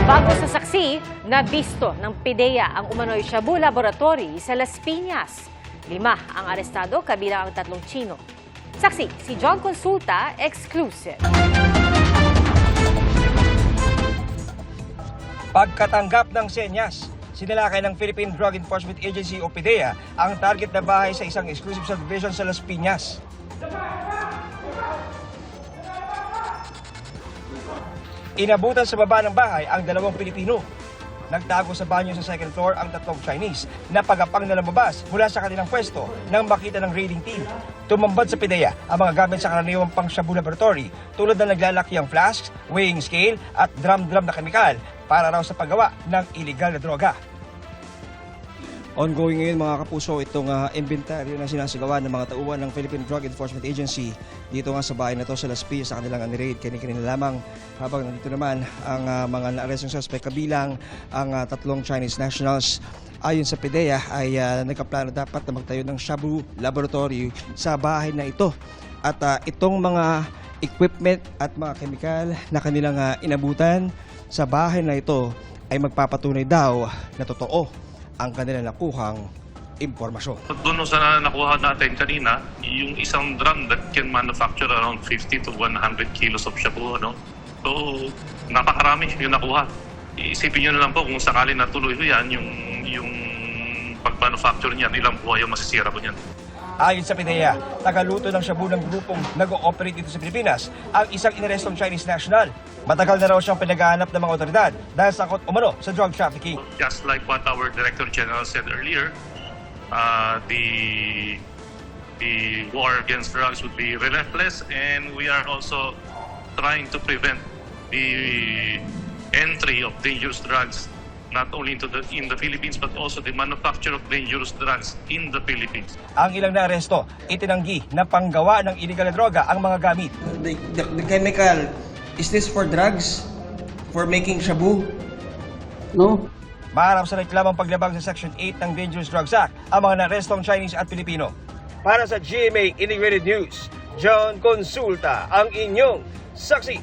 Bago sa saksi, nabisto ng PIDEA ang umano'y Shabu Laboratory sa Las Piñas. 5 ang arestado, kabilang ang 3 Tsino. Saksi, si John Consulta, exclusive. Pagkatanggap ng senyas, sinalakay ng Philippine Drug Enforcement Agency o PIDEA ang target na bahay sa isang exclusive subdivision sa Las Piñas. Inabutan sa baba ng bahay ang 2 Pilipino. Nagtago sa banyo sa second floor ang 3 Chinese na pagapang na lumabas mula sa kanilang pwesto nang makita ng raiding team. Tumambad sa PIDEA ang mga gamit sa karaniwang pang Shabu Laboratory tulad ng naglalakiang flasks, weighing scale at drum-drum na kemikal para raw sa paggawa ng iligal na droga. Ongoing ngayon mga kapuso itong inventaryo na sinasagawa ng mga tauhan ng Philippine Drug Enforcement Agency dito nga sa bahay na to sa Las Piñas sa kanilang raid kanina lamang, habang nandito naman ang mga naarestong suspect kabilang ang 3 Chinese nationals. Ayon sa PIDEA ay nagkaplano dapat na magtayo ng Shabu Laboratory sa bahay na ito at itong mga equipment at mga kemikal na kanilang inabutan sa bahay na ito ay magpapatunay daw na totoo ang kanilang nakuhang impormasyon. Doon sa nakuha natin kanina, yung isang drum that can manufacture around 50 to 100 kilos of shabu. No? So, napakarami yung nakuha. Isipin nyo na lang po kung sakali natuloy ko yan, yung pag-manufacture niyan, ilang buhay yung masisira po niyan. Ayon sa PIDEA, tagaluto ng shabu ng grupong nag-ooperate dito sa Pilipinas ang isang inarestong Chinese national. Matagal na raw siyang pinaghahanap ng mga otoridad dahil sakot umano sa drug trafficking. Just like what our Director General said earlier, the war against drugs would be relentless, and we are also trying to prevent the entry of dangerous drugs not only in the Philippines but also the manufacture of dangerous drugs in the Philippines. Ang ilang naaresto, itinanggi na panggawa ng iligal na droga ang mga gamit. The chemical, is this for drugs? For making shabu? No. Maharap sa reklamang paglabag sa Section 8 ng Dangerous Drugs Act ang mga naarestong Chinese at Pilipino. Para sa GMA Integrated News, John Consulta, ang inyong saksi.